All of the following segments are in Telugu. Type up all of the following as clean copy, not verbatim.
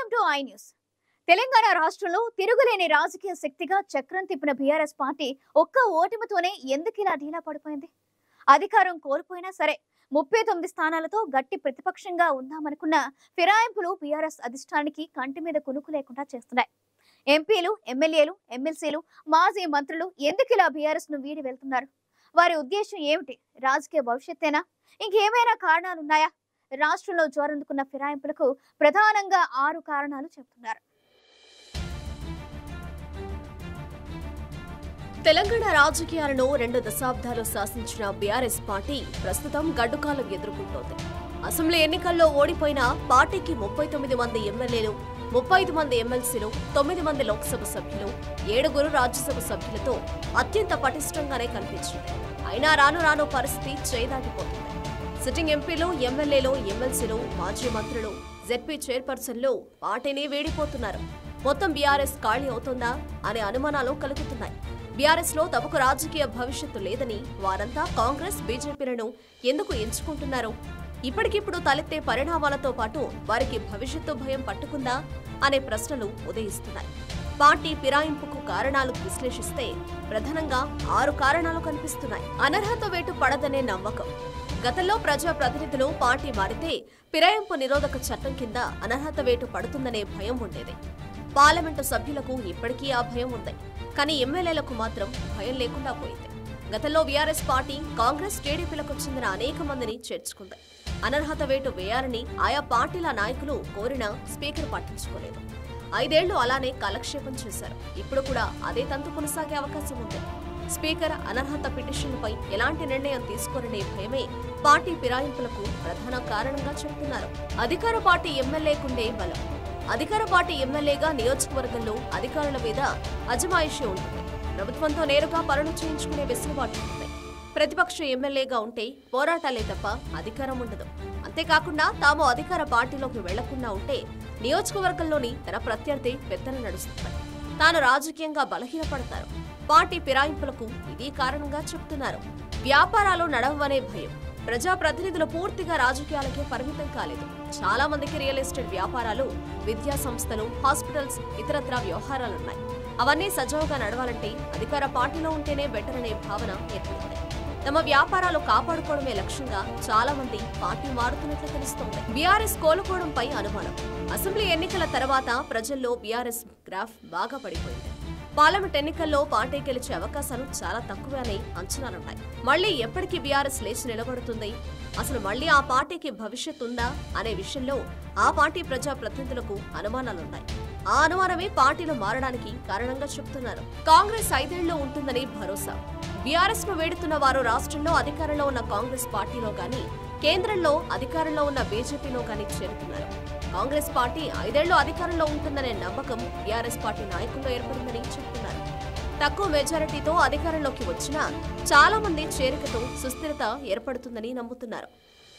Welcome to I news. Telangana రాష్ట్రంలో తిరుగులేని రాజకీయ శక్తిగా చక్రం తిప్పిన బీఆర్ఎస్ పార్టీ ఒక్క ఓటమితోనే ఎందుకిలా ఢీలా పడిపోయింది? అధికారం కోల్పోయినా సరే 39 స్థానాలతో గట్టి ప్రతిపక్షంగా ఉందామనుకున్న ఫిరాయింపులు బీఆర్ఎస్ అధిష్టానానికి కంటి మీద కునుకు లేకుండా చేస్తున్నాయి. ఎంపీలు, ఎమ్మెల్యేలు, ఎమ్మెల్సీలు, మాజీ మంత్రులు ఎందుకిలా బీఆర్ఎస్ ను వీడి వెళ్తున్నారు? వారి ఉద్దేశం ఏమిటి? రాజకీయ భవిష్యత్తేనా? ఇంకేమైనా కారణాలున్నాయా? రాష్ట్రంలో జోరందుకున్న ఫిరాయింపులకు ప్రధానంగా 6 కారణాలు చెబుతున్నారు. తెలంగాణ రాజకీయాలను 2 దశాబ్దాలు శాసించిన బీఆర్ఎస్ పార్టీ ప్రస్తుతం గడ్డుకాలం ఎదుర్కొంటోంది. అసెంబ్లీ ఎన్నికల్లో ఓడిపోయిన పార్టీకి 39 మంది ఎమ్మెల్యేలు, 35 మంది ఎమ్మెల్సీలు, 9 మంది లోక్సభ సభ్యులు, 7 రాజ్యసభ సభ్యులతో అత్యంత పటిష్టంగానే కనిపించింది. అయినా రాను రాను పరిస్థితి చేదాటిపోతుంది. సిట్టింగ్ ఎంపీలు, ఎమ్మెల్యేలు, ఎమ్మెల్సీలు, మాజీ మంత్రులు, జెడ్పీ చైర్పర్సన్లు పార్టీని వీడిపోతున్నారు. మొత్తం బీఆర్ఎస్ ఖాళీ అవుతుందా అనే అనుమానాలు కలుగుతున్నాయి. బీఆర్ఎస్ లో తమకు రాజకీయ భవిష్యత్తు లేదని వారంతా కాంగ్రెస్, బీజేపీలను ఎందుకు ఎంచుకుంటున్నారు? ఇప్పటికిప్పుడు తలెత్తే పరిణామాలతో పాటు వారికి భవిష్యత్తు భయం పట్టుకుందా అనే ప్రశ్నలు ఉదయిస్తున్నాయి. పార్టీ ఫిరాయింపుకు కారణాలు విశ్లేషిస్తే ప్రధానంగా 6 కారణాలు కనిపిస్తున్నాయి. అనర్హత వేటు పడదనే నమ్మకం. గతంలో ప్రజా ప్రతినిధులు పార్టీ మారితే ఫిరాయింపు నిరోధక చట్టం కింద అనర్హత వేటు పడుతుందనే భయం ఉండేది. పార్లమెంటు సభ్యులకు ఇప్పటికీ ఆ భయం ఉంది. కానీ ఎమ్మెల్యేలకు మాత్రం భయం లేకుండా పోయింది. గతంలో బీఆర్ఎస్ పార్టీ కాంగ్రెస్, టీడీపీలకు చెందిన అనేక మందిని చేర్చుకుంది. అనర్హత వేటు వేయాలని ఆయా పార్టీల నాయకులు కోరినా స్పీకర్ పట్టించుకోలేదు. 5 ఏళ్లు అలానే కాలక్షేపం చేశారు. ఇప్పుడు కూడా అదే తంతు కొనసాగే అవకాశం ఉంది. స్పీకర్ అనర్హత పిటిషన్లపై ఎలాంటి నిర్ణయం తీసుకోరనే భయమే పార్టీ ఫిరాయింపులకు ప్రధాన కారణంగా చెబుతున్నారు. అధికార పార్టీ ఎమ్మెల్యేకుండే బలం. అధికార పార్టీ ఎమ్మెల్యేగా నియోజకవర్గంలో అధికారుల మీద అజమాయిషీ ఉంటుంది. ప్రభుత్వంతో నేరుగా పనులు చేయించుకునే వెసులుబాటు ఉంటుంది. ప్రతిపక్ష ఎమ్మెల్యేగా ఉంటే పోరాటాలే తప్ప అధికారం ఉండదు. అంతేకాకుండా తాము అధికార పార్టీలోకి వెళ్లకుండా ఉంటే నియోజకవర్గంలోని తన ప్రత్యర్థి పెద్దలు నడుస్తుంది. తాను రాజకీయంగా బలహీనపడతారు. పార్టీ ఫిరాయింపులకు ఇది కారణంగా చెబుతున్నారు. వ్యాపారాలు నడవనే భయం. ప్రజాప్రతినిధులు పూర్తిగా రాజకీయాలకే పరిమితం కాలేదు. చాలా మందికి రియల్ ఎస్టేట్ వ్యాపారాలు, విద్యా సంస్థలు, హాస్పిటల్స్, ఇతరత్రా వ్యవహారాలున్నాయి. అవన్నీ సజావుగా నడవాలంటే అధికార పార్టీలో ఉంటేనే బెటర్ అనే భావన ఏర్పడింది. తమ వ్యాపారాలు కాపాడుకోవడమే లక్ష్యంగా చాలా మంది పార్టీ మారుతున్నట్లు తెలుస్తోంది. బీఆర్ఎస్ కోలుకోవడంపై అనుమానం. అసెంబ్లీ ఎన్నికల తర్వాత ప్రజల్లో బీఆర్ఎస్ గ్రాఫ్ బాగా పడిపోయింది. పార్లమెంట్ ఎన్నికల్లో పార్టీ గెలిచే అవకాశాలు చాలా తక్కువే అనే అంచనాలున్నాయి. మళ్లీ ఎప్పటికీ బీఆర్ఎస్ లేచి నిలబడుతుంది? అసలు మళ్లీ ఆ పార్టీకి భవిష్యత్ ఉందా అనే విషయంలో ఆ పార్టీ ప్రజా ప్రతినిధులకు అనుమానాలున్నాయి. ఆ అనుమానమే పార్టీలు మారడానికి కారణంగా చెబుతున్నారు. కాంగ్రెస్ 5 ఏళ్లు ఉంటుందని భరోసా. బీఆర్ఎస్ ను వేడుతున్న వారు రాష్ట్రంలో అధికారంలో ఉన్న కాంగ్రెస్ పార్టీలో గానీ, కేంద్రంలో అధికారంలో ఉన్న బీజేపీలో గానీ చేరుతున్నారు. కాంగ్రెస్ పార్టీ 5 ఏళ్లు అధికారంలో ఉంటుందనే నమ్మకం బీఆర్ఎస్ పార్టీ నాయకుల్లో ఏర్పడిందని చెబుతున్నారు. తక్కువ మెజారిటీతో అధికారంలోకి వచ్చినా చాలా మంది చేరికతో సుస్థిరత ఏర్పడుతుందని నమ్ముతున్నారు.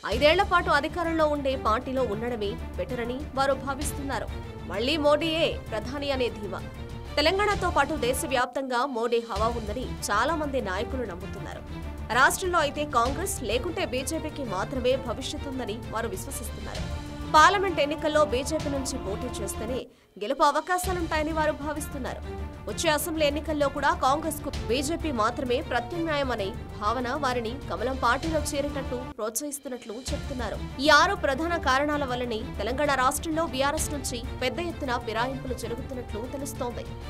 5 ఏళ్ల పాటు అధికారంలో ఉండే పార్టీలో ఉండడమే బెటర్ అని వారు భావిస్తున్నారు. మళ్లీ మోడీయే ప్రధాని అనే ధీమా. తెలంగాణతో పాటు దేశవ్యాప్తంగా మోడీ హవా ఉందని చాలా మంది నాయకులు నమ్ముతున్నారు. రాష్ట్రంలో అయితే కాంగ్రెస్ లేకుంటే బీజేపీకి మాత్రమే భవిష్యత్తు ఉందని వారు విశ్వసిస్తున్నారు. పార్లమెంట్ ఎన్నికల్లో బీజేపీ నుంచి పోటీ చేస్తేనే గెలుపు అవకాశాలుంటాయని వారు భావిస్తున్నారు. వచ్చే అసెంబ్లీ ఎన్నికల్లో కూడా కాంగ్రెస్ కు బీజేపీ మాత్రమే ప్రత్యామ్నాయం అనే భావన వారిని కమలం పార్టీలో చేరేటట్టు ప్రోత్సహిస్తున్నట్లు చెబుతున్నారు. ఈ 6 ప్రధాన కారణాల వల్లనే తెలంగాణ రాష్ట్రంలో బీఆర్ఎస్ నుంచి పెద్ద ఎత్తున ఫిరాయింపులు జరుగుతున్నట్లు తెలుస్తోంది.